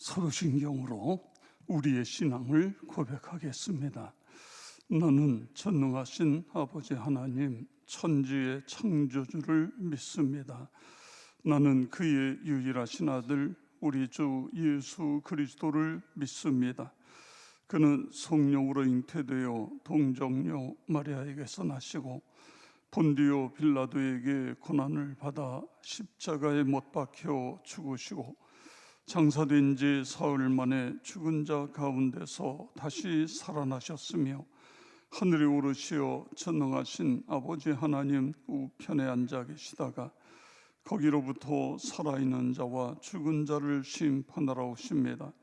사도신경으로 우리의 신앙을 고백하겠습니다. 나는 전능하신 아버지 하나님 천지의 창조주를 믿습니다. 나는 그의 유일하신 아들 우리 주 예수 그리스도를 믿습니다. 그는 성령으로 잉태되어 동정녀 마리아에게서 나시고 본디오 빌라도에게 고난을 받아 십자가에 못 박혀 죽으시고 장사된 지 사흘 만에 죽은 자 가운데서 다시 살아나셨으며 하늘에 오르시어 전능하신 아버지 하나님 우편에 앉아 계시다가 거기로부터 살아있는 자와 죽은 자를 심판하러 오십니다.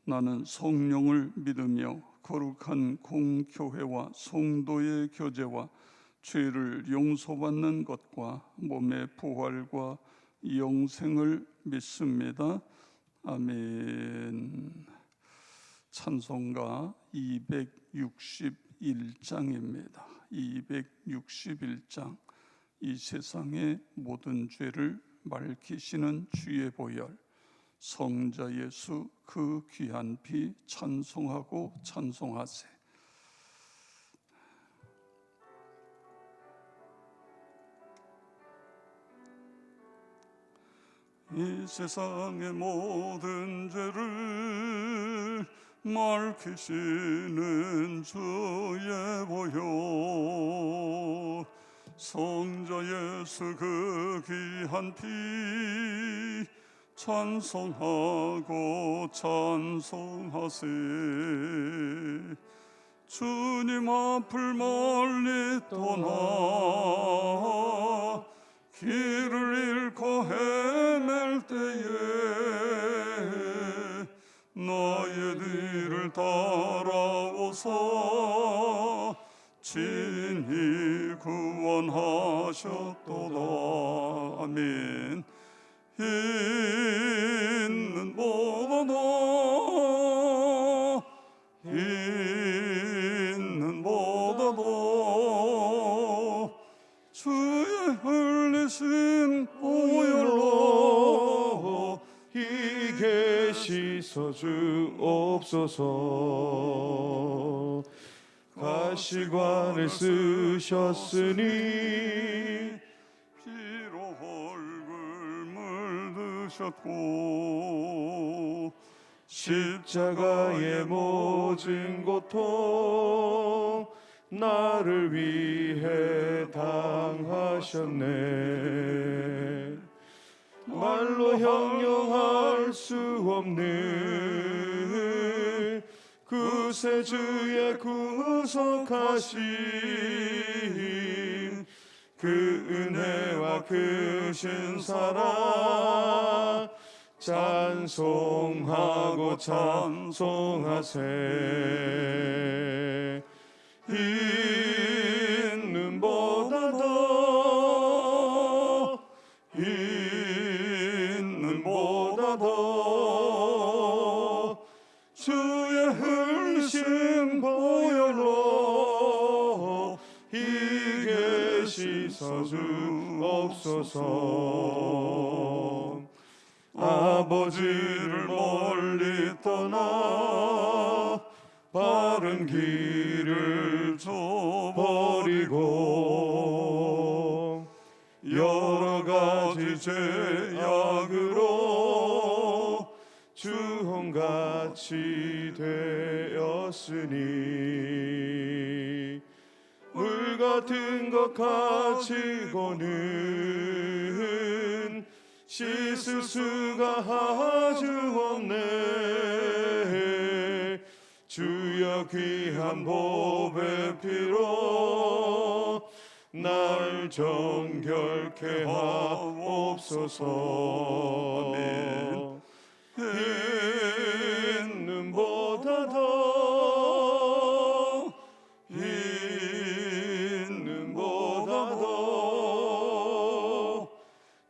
나는 성령을 믿으며 거룩한 공교회와 성도의 교제와 죄를 용서받는 것과 몸의 부활과 영생을 믿습니다. 아멘. 찬송가 261장입니다. 261장. 이 세상의 모든 죄를 밝히시는 주의 보혈, 성자 예수 그 귀한 피 찬송하고 찬송하세. 이 세상의 모든 죄를 밝히시는 주의 보혈, 성자 예수 그 귀한 피 찬송하고 찬송하세. 주님 앞을 멀리 떠나 길을 잃고 헤맬 때에 나의 뒤를 따라오사 친히 구원하셨도다. 아멘. 있는 보다도 주의 흘리신 보혈로 이게 씻어 주옵소서. 가시관을 쓰셨으니 피로 얼굴 물드셨고 십자가의 모진 고통 나를 위해 당하셨네. 말로 형용할 수 없는 구세주의 구속하심, 그 은혜와 크신 사랑 찬송하고 찬송하세. 있는 보다 더 주의 흘리신 보혈로 이게 씻어 주옵소서. 아버지를 멀리 떠나 바른 길을 저버리고 여러 가지 죄악으로 주홍같이 되었으니 물 같은 것 가지고는 씻을 수가 아주 없네. 주여 귀한 보배 피로 날 정결케 하옵소서. 아멘. 있는 보다 더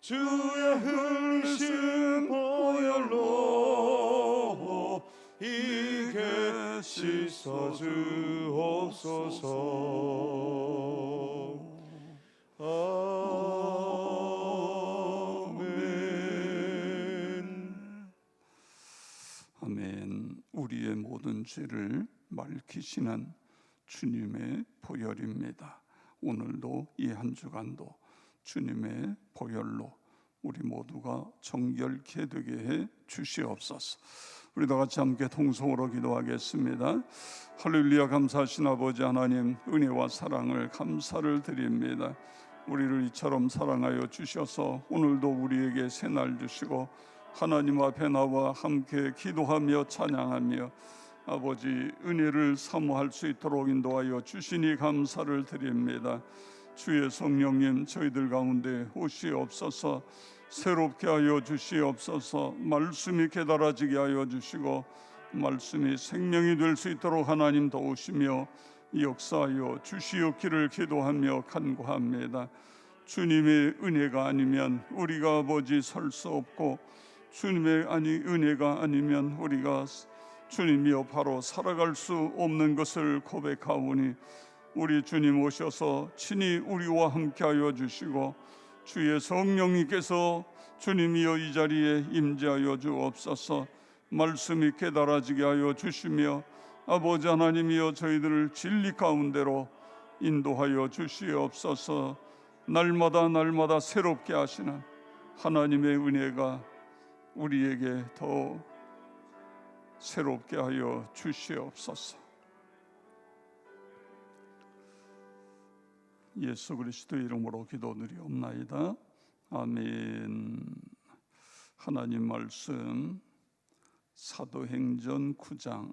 주의 흘리신 보혈로 이게 씻어 주옵소서. 아멘. 아멘. 우리의 모든 죄를 맑히시는 주님의 보혈입니다. 오늘도 이 한 주간도 주님의 보혈로 우리 모두가 정결케 되게 해 주시옵소서. 우리 다 같이 함께 통성으로 기도하겠습니다. 할렐루야. 감사하신 아버지 하나님, 은혜와 사랑을 감사를 드립니다. 우리를 이처럼 사랑하여 주셔서 오늘도 우리에게 새날 주시고 하나님 앞에 나와 함께 기도하며 찬양하며 아버지 은혜를 사모할 수 있도록 인도하여 주시니 감사를 드립니다. 주의 성령님 저희들 가운데 오시옵소서. 새롭게 하여 주시옵소서. 말씀이 깨달아지게 하여 주시고 말씀이 생명이 될 수 있도록 하나님 도우시며 역사하여 주시옵기를 기도하며 간구합니다. 주님의 은혜가 아니면 우리가 아버지 설 수 없고 주님의 은혜가 아니면 우리가 주님이여 바로 살아갈 수 없는 것을 고백하오니 우리 주님 오셔서 친히 우리와 함께하여 주시고 주의 성령님께서 주님이여 이 자리에 임재하여 주옵소서. 말씀이 깨달아지게 하여 주시며 아버지 하나님이여 저희들을 진리 가운데로 인도하여 주시옵소서. 날마다 새롭게 하시는 하나님의 은혜가 우리에게 더 새롭게 하여 주시옵소서. 예수 그리스도의 이름으로 기도드리옵나이다. 아멘. 하나님 말씀 사도행전 9장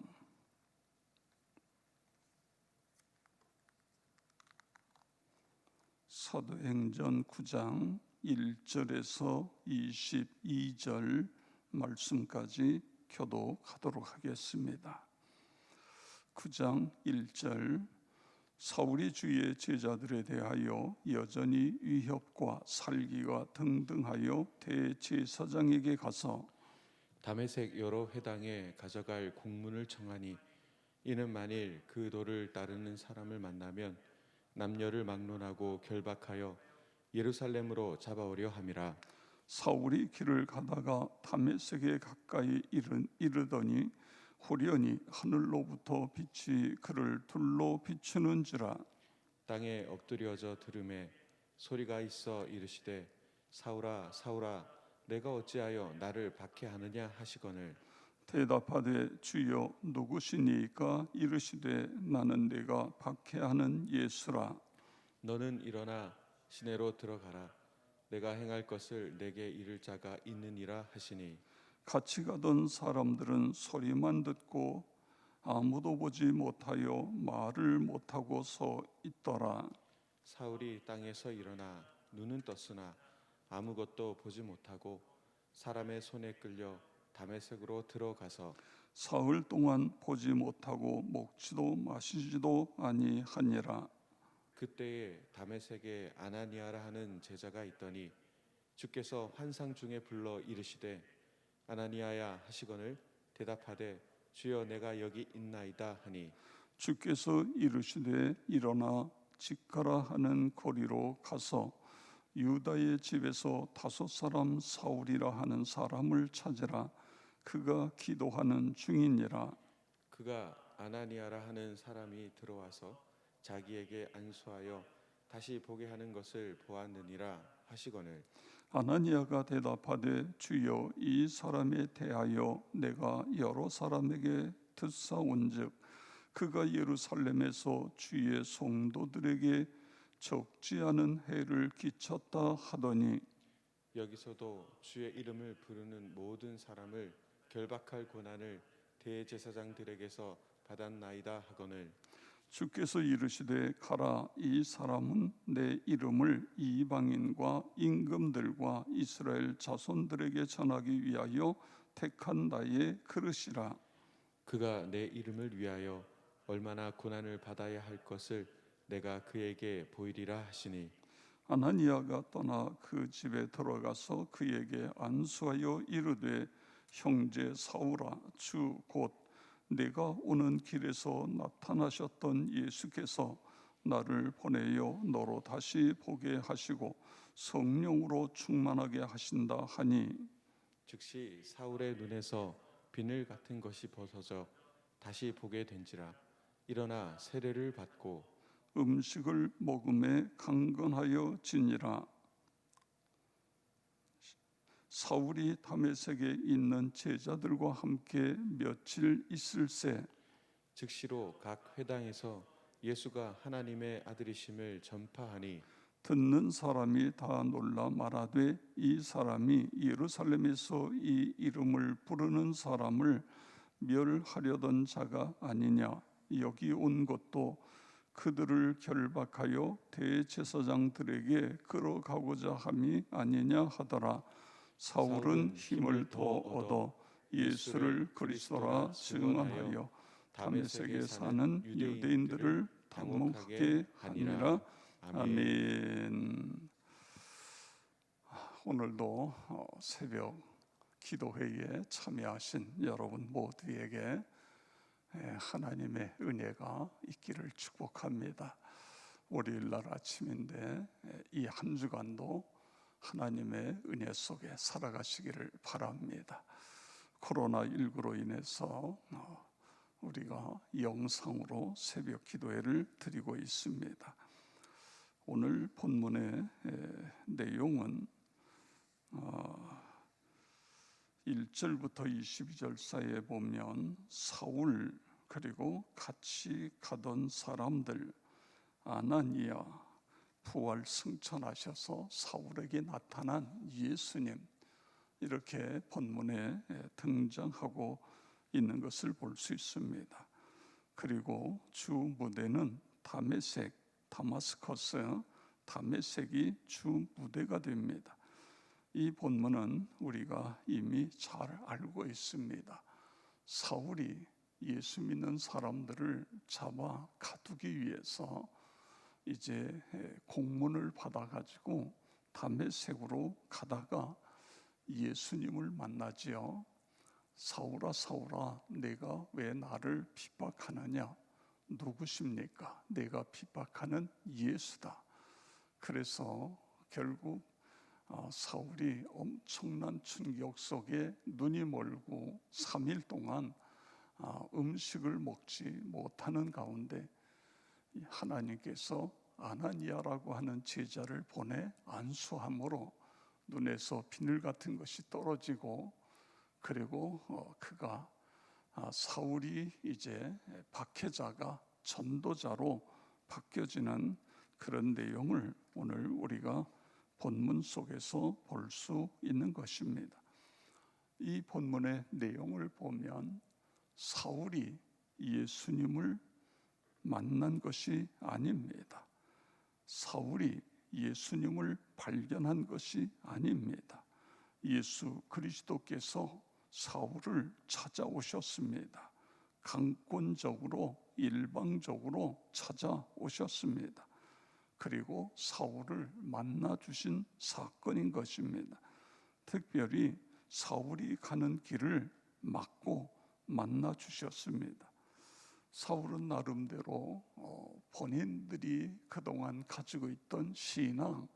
사도행전 9장 1절에서 22절 말씀까지 교독하도록 하겠습니다. 9장 1절 사울이 주의 제자들에 대하여 여전히 위협과 살기가 등등하여 대제사장에게 가서 다메섹 여러 회당에 가져갈 공문을 청하니 이는 만일 그 도를 따르는 사람을 만나면 남녀를 막론하고 결박하여 예루살렘으로 잡아오려 함이라. 사울이 길을 가다가 다메섹에 가까이 이르더니 호련히 하늘로부터 빛이 그를 둘러 비추는지라. 땅에 엎드려져 들음에 소리가 있어 이르시되 사울아 사울아 내가 어찌하여 나를 박해하느냐 하시거늘 대답하되 주여 누구시니까? 이르시되 나는 네가 박해하는 예수라. 너는 일어나 시내로 들어가라. 내가 행할 것을 내게 이를 자가 있느니라 하시니 같이 가던 사람들은 소리만 듣고 아무도 보지 못하여 말을 못하고 서 있더라. 사울이 땅에서 일어나 눈은 떴으나 아무것도 보지 못하고 사람의 손에 끌려 다메섹으로 들어가서 사흘 동안 보지 못하고 먹지도 마시지도 아니하니라. 그때에 다메섹에 아나니아라 하는 제자가 있더니 주께서 환상 중에 불러 이르시되 아나니아야 하시거늘 대답하되 주여 내가 여기 있나이다 하니 주께서 이르시되 일어나 직가라 하는 거리로 가서 유다의 집에서 5 사람 사울이라 하는 사람을 찾으라. 그가 기도하는 중이니라. 그가 아나니아라 하는 사람이 들어와서 자기에게 안수하여 다시 보게 하는 것을 보았느니라 하시거늘 아나니아가 대답하되 주여 이 사람에 대하여 내가 여러 사람에게 듣사온즉 그가 예루살렘에서 주의 성도들에게 적지 않은 해를 끼쳤다 하더니 여기서도 주의 이름을 부르는 모든 사람을 결박할 권한을 대제사장들에게서 받았나이다 하거늘 주께서 이르시되 가라. 이 사람은 내 이름을 이방인과 임금들과 이스라엘 자손들에게 전하기 위하여 택한 나의 그릇이라. 그가 내 이름을 위하여 얼마나 고난을 받아야 할 것을 내가 그에게 보이리라 하시니 아나니아가 떠나 그 집에 들어가서 그에게 안수하여 이르되 형제 사울아 주 곧 내가 오는 길에서 나타나셨던 예수께서 나를 보내어 너로 다시 보게 하시고 성령으로 충만하게 하신다 하니 즉시 사울의 눈에서 비늘 같은 것이 벗어져 다시 보게 된지라. 일어나 세례를 받고 음식을 먹음에 강건하여 지니라. 사울이 다메섹에 있는 제자들과 함께 며칠 있을새 즉시로 각 회당에서 예수가 하나님의 아들이심을 전파하니 듣는 사람이 다 놀라 말하되 이 사람이 예루살렘에서 이 이름을 부르는 사람을 멸하려던 자가 아니냐. 여기 온 것도 그들을 결박하여 대제사장들에게 끌어가고자 함이 아니냐 하더라. 사울은 힘을 더 얻어 예수를 그리스도라 증언하여 다메섹에 사는 유대인들을 당혹하게 하니라. 아멘. 오늘도 새벽 기도회에 참여하신 여러분 모두에게 하나님의 은혜가 있기를 축복합니다. 월요일날 아침인데 이 한 주간도 하나님의 은혜 속에 살아가시기를 바랍니다. 코로나19로 인해서 우리가 영상으로 새벽 기도회를 드리고 있습니다. 오늘 본문의 내용은 1절부터 22절 사이에 보면 사울 그리고 같이 가던 사람들, 아나니아, 부활 승천하셔서 사울에게 나타난 예수님, 이렇게 본문에 등장하고 있는 것을 볼 수 있습니다. 그리고 주 무대는 다메섹, 다마스커스, 다메섹이 주 무대가 됩니다. 이 본문은 우리가 이미 잘 알고 있습니다. 사울이 예수 믿는 사람들을 잡아 가두기 위해서 이제 공문을 받아가지고 다메섹으로 가다가 예수님을 만나지요. 사울아 사울아 내가 왜 나를 핍박하느냐. 누구십니까? 내가 핍박하는 예수다. 그래서 결국 사울이 엄청난 충격 속에 눈이 멀고 3일 동안 음식을 먹지 못하는 가운데 하나님께서 아나니아라고 하는 제자를 보내 안수함으로 눈에서 비늘 같은 것이 떨어지고, 그리고 그가 사울이 이제 박해자가 전도자로 바뀌어지는 그런 내용을 오늘 우리가 본문 속에서 볼 수 있는 것입니다. 이 본문의 내용을 보면 사울이 예수님을 만난 것이 아닙니다. 사울이 예수님을 발견한 것이 아닙니다. 예수 그리스도께서 사울을 찾아오셨습니다. 강권적으로 일방적으로 찾아오셨습니다. 그리고 사울을 만나 주신 사건인 것입니다. 특별히 사울이 가는 길을 막고 만나 주셨습니다. 사울은 나름대로 본인들이 그동안 가지고 있던 신앙,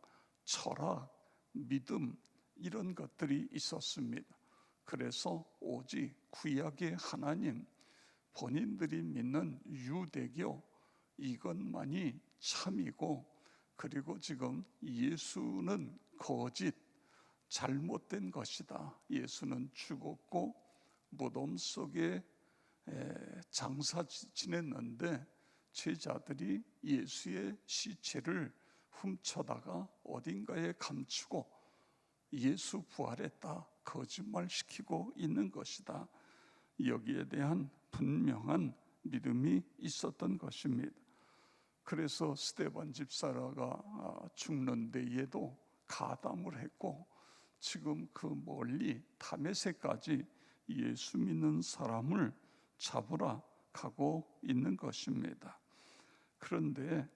철학, 믿음, 이런 것들이 있었습니다. 그래서 오직 구약의 하나님, 본인들이 믿는 유대교, 이것만이 참이고, 그리고 지금 예수는 거짓, 잘못된 것이다. 예수는 죽었고 무덤 속에 장사 지냈는데 제자들이 예수의 시체를 훔쳐다가 어딘가에 감추고 예수 부활했다 거짓말시키고 있는 것이다. 여기에 대한 분명한 믿음이 있었던 것입니다. 그래서 스데반 집사가 죽는 데에도 가담을 했고, 지금 그 멀리 다메섹까지 예수 믿는 사람을 잡으러 가고 있는 것입니다. 그런데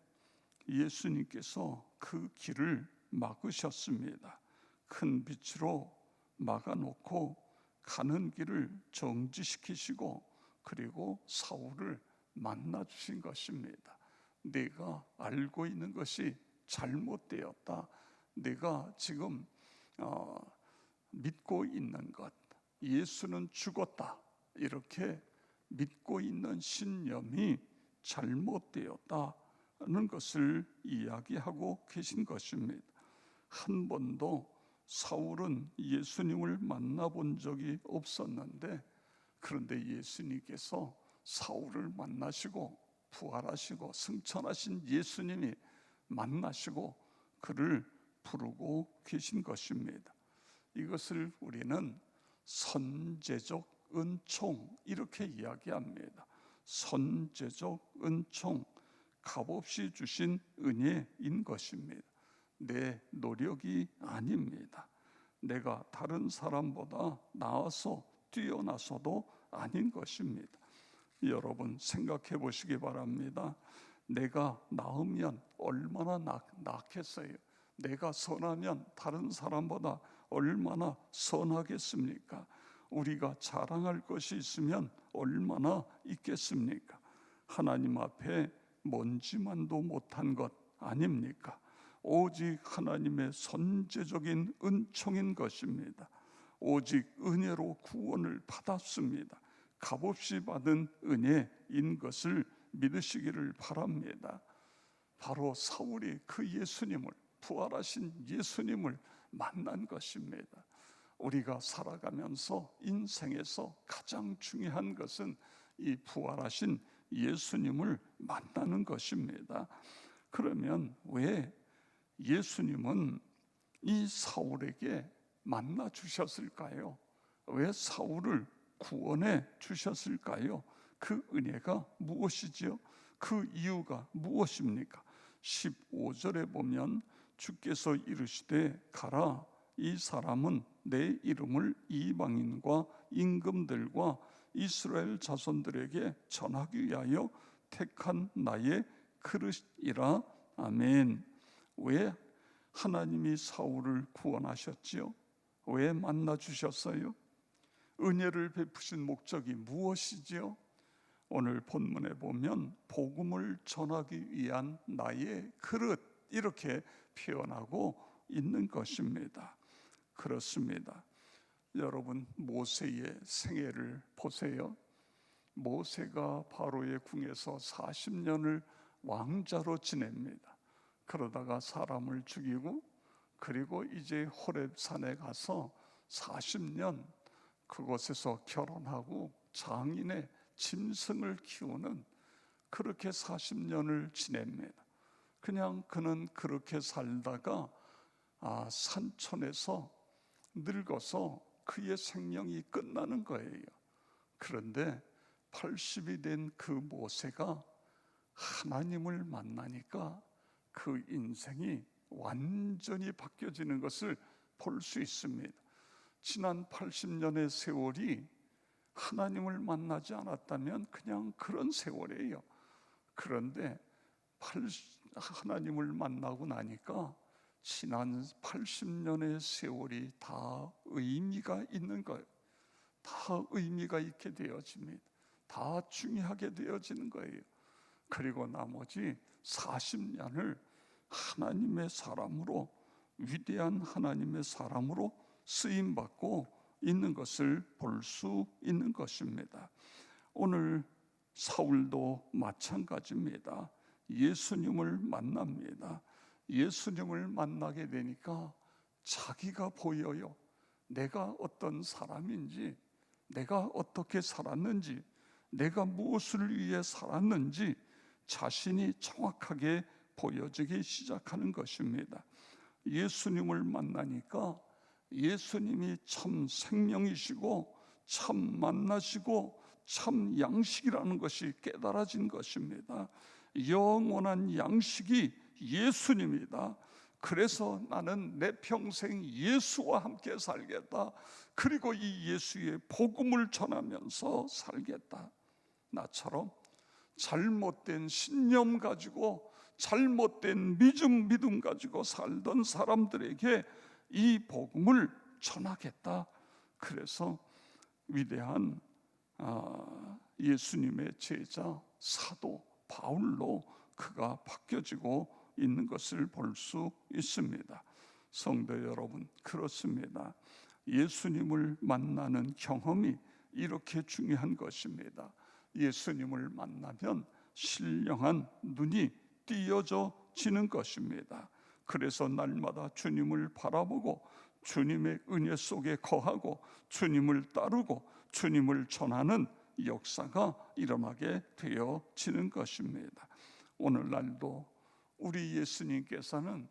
예수님께서 그 길을 막으셨습니다. 큰 빛으로 막아놓고 가는 길을 정지시키시고, 그리고 사울을 만나 주신 것입니다. 내가 알고 있는 것이 잘못되었다. 내가 지금 믿고 있는 것, 예수는 죽었다. 이렇게 믿고 있는 신념이 잘못되었다는 것을 이야기하고 계신 것입니다. 한 번도 사울은 예수님을 만나본 적이 없었는데, 그런데 예수님께서 사울을 만나시고 부활하시고 승천하신 예수님이 만나시고 그를 부르고 계신 것입니다. 이것을 우리는 선제적 은총 이렇게 이야기합니다. 선제적 은총, 값없이 주신 은혜인 것입니다. 내 노력이 아닙니다. 내가 다른 사람보다 나아서 뛰어나서도 아닌 것입니다. 여러분 생각해 보시기 바랍니다. 내가 나으면 얼마나 낫겠어요? 내가 선하면 다른 사람보다 얼마나 선하겠습니까? 우리가 자랑할 것이 있으면 얼마나 있겠습니까? 하나님 앞에 먼지만도 못한 것 아닙니까? 오직 하나님의 선제적인 은총인 것입니다. 오직 은혜로 구원을 받았습니다. 값없이 받은 은혜인 것을 믿으시기를 바랍니다. 바로 사울이 그 예수님을, 부활하신 예수님을 만난 것입니다. 우리가 살아가면서 인생에서 가장 중요한 것은 이 부활하신 예수님을 만나는 것입니다. 그러면 왜 예수님은 이 사울에게 만나 주셨을까요? 왜 사울을 구원해 주셨을까요? 그 은혜가 무엇이지요? 그 이유가 무엇입니까? 15절에 보면 주께서 이르시되 가라, 이 사람은 내 이름을 이방인과 임금들과 이스라엘 자손들에게 전하기 위하여 택한 나의 그릇이라. 아멘. 왜 하나님이 사울을 구원하셨지요? 왜 만나 주셨어요? 은혜를 베푸신 목적이 무엇이지요? 오늘 본문에 보면 복음을 전하기 위한 나의 그릇, 이렇게 표현하고 있는 것입니다. 그렇습니다. 여러분, 모세의 생애를 보세요. 모세가 바로의 궁에서 40년을 왕자로 지냅니다. 그러다가 사람을 죽이고, 그리고 이제 호렙산에 가서 40년 그곳에서 결혼하고 장인의 짐승을 키우는, 그렇게 40년을 지냅니다. 그냥 그는 그렇게 살다가 산촌에서 늙어서 그의 생명이 끝나는 거예요. 그런데 80이 된 그 모세가 하나님을 만나니까 그 인생이 완전히 바뀌어지는 것을 볼 수 있습니다. 지난 80년의 세월이 하나님을 만나지 않았다면 그냥 그런 세월이에요. 그런데 하나님을 만나고 나니까 지난 80년의 세월이 다 의미가 있는 거예요. 다 의미가 있게 되어집니다. 다 중요하게 되어지는 거예요. 그리고 나머지 40년을 하나님의 사람으로, 위대한 하나님의 사람으로 쓰임받고 있는 것을 볼 수 있는 것입니다. 오늘 사울도 마찬가지입니다. 예수님을 만납니다. 예수님을 만나게 되니까 자기가 보여요. 내가 어떤 사람인지, 내가 어떻게 살았는지, 내가 무엇을 위해 살았는지 자신이 정확하게 보여지기 시작하는 것입니다. 예수님을 만나니까 예수님이 참 생명이시고 참 만나시고 참 양식이라는 것이 깨달아진 것입니다. 영원한 양식이 예수님이다. 그래서 나는 내 평생 예수와 함께 살겠다. 그리고 이 예수의 복음을 전하면서 살겠다. 나처럼 잘못된 신념 가지고, 잘못된 믿음 가지고 살던 사람들에게 이 복음을 전하겠다. 그래서 위대한 예수님의 제자 사도 바울로 그가 바뀌어지고 있는 것을 볼 수 있습니다. 성도 여러분, 그렇습니다. 예수님을 만나는 경험이 이렇게 중요한 것입니다. 예수님을 만나면 신령한 눈이 띄어져지는 것입니다. 그래서 날마다 주님을 바라보고 주님의 은혜 속에 거하고 주님을 따르고 주님을 전하는 역사가 일어나게 되어지는 것입니다. 오늘날도 우리 예수님께서는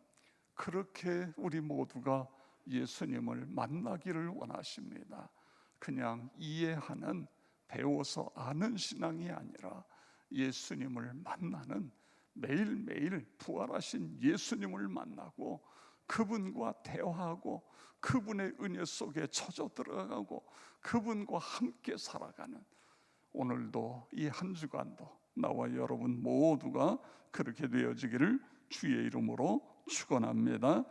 그렇게 우리 모두가 예수님을 만나기를 원하십니다. 그냥 이해하는, 배워서 아는 신앙이 아니라 예수님을 만나는, 매일매일 부활하신 예수님을 만나고 그분과 대화하고 그분의 은혜 속에 젖어 들어가고 그분과 함께 살아가는, 오늘도 이 한 주간도 나와 여러분 모두가 그렇게 되어지기를 주의 이름으로 축원합니다.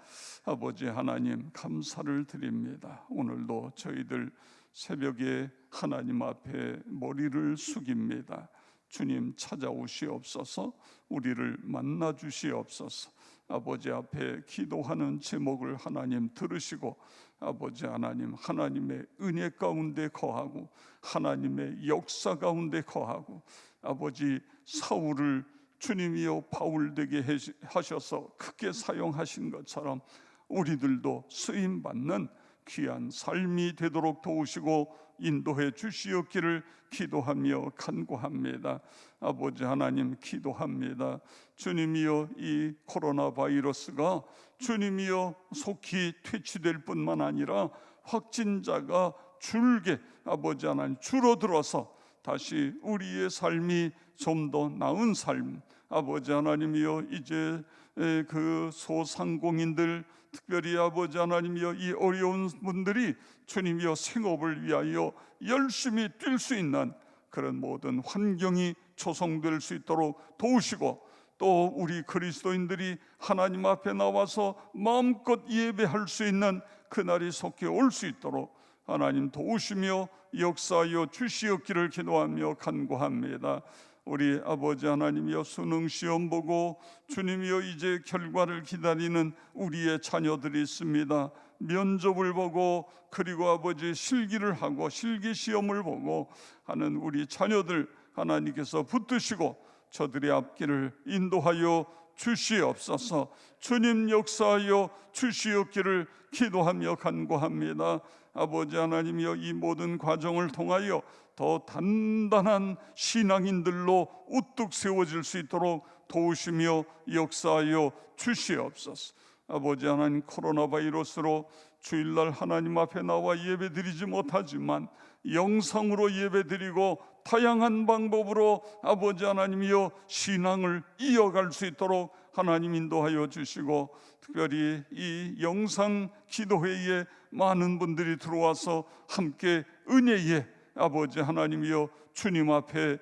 아버지 하나님, 감사를 드립니다. 오늘도 저희들 새벽에 하나님 앞에 머리를 숙입니다. 주님 찾아오시옵소서, 우리를 만나 주시옵소서. 아버지 앞에 기도하는 제목을 하나님 들으시고 아버지 하나님, 하나님의 은혜 가운데 거하고 하나님의 역사 가운데 거하고, 아버지 사울을 주님이여 바울 되게 하셔서 크게 사용하신 것처럼 우리들도 쓰임받는 귀한 삶이 되도록 도우시고 인도해 주시옵기를 기도하며 간구합니다. 아버지 하나님, 기도합니다. 주님이여, 이 코로나 바이러스가 주님이여 속히 퇴치될 뿐만 아니라 확진자가 줄게 아버지 하나님 줄어들어서 다시 우리의 삶이 좀 더 나은 삶, 아버지 하나님이여, 이제 그 소상공인들, 특별히 아버지 하나님이여 이 어려운 분들이 주님이여 생업을 위하여 열심히 뛸 수 있는 그런 모든 환경이 조성될 수 있도록 도우시고, 또 우리 그리스도인들이 하나님 앞에 나와서 마음껏 예배할 수 있는 그날이 속히 올 수 있도록 하나님 도우시며 역사하여 주시옵기를 기도하며 간구합니다. 우리 아버지 하나님이여, 수능 시험 보고 주님이여 이제 결과를 기다리는 우리의 자녀들이 있습니다. 면접을 보고 그리고 아버지 실기를 하고 실기 시험을 보고 하는 우리 자녀들 하나님께서 붙드시고 저들의 앞길을 인도하여 주시옵소서. 주님 역사하여 주시옵기를 기도하며 간구합니다. 아버지 하나님이여, 이 모든 과정을 통하여 더 단단한 신앙인들로 우뚝 세워질 수 있도록 도우시며 역사하여 주시옵소서. 아버지 하나님, 코로나 바이러스로 주일날 하나님 앞에 나와 예배드리지 못하지만 영상으로 예배드리고 다양한 방법으로 아버지 하나님이여 신앙을 이어갈 수 있도록 하나님 인도하여 주시고, 특별히 이 영상 기도회에 많은 분들이 들어와서 함께 은혜에 아버지 하나님이여 주님 앞에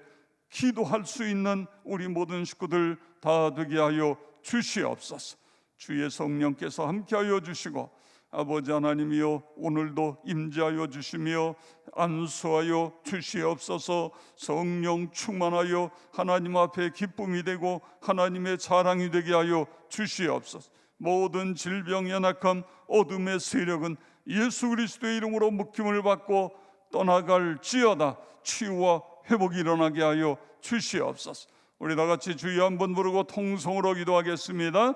기도할 수 있는 우리 모든 식구들 다 되게 하여 주시옵소서. 주의 성령께서 함께하여 주시고 아버지 하나님이여 오늘도 임재하여 주시며 안수하여 주시옵소서. 성령 충만하여 하나님 앞에 기쁨이 되고 하나님의 자랑이 되게 하여 주시옵소서. 모든 질병, 연약함, 어둠의 세력은 예수 그리스도의 이름으로 묶임을 받고 떠나갈지어다. 치유와 회복이 일어나게 하여 주시옵소서. 우리 다 같이 주여 한번 부르고 통성으로 기도하겠습니다.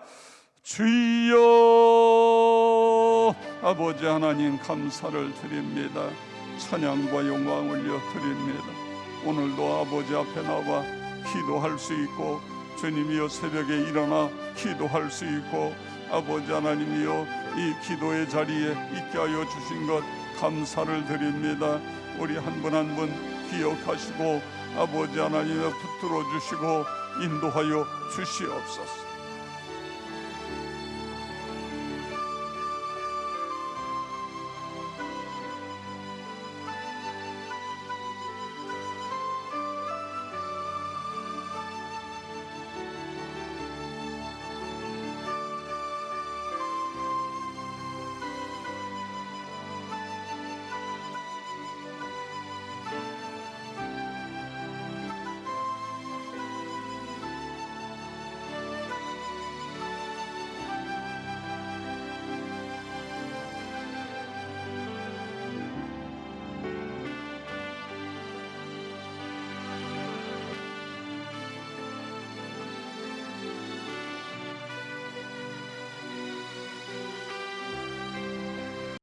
주여. 아버지 하나님, 감사를 드립니다. 찬양과 영광 올려 드립니다. 오늘도 아버지 앞에 나와 기도할 수 있고 주님이여 새벽에 일어나 기도할 수 있고 아버지 하나님이여 이 기도의 자리에 있게 하여 주신 것 감사를 드립니다. 우리 한 분 한 분 기억하시고 아버지 하나님의 붙들어 주시고 인도하여 주시옵소서.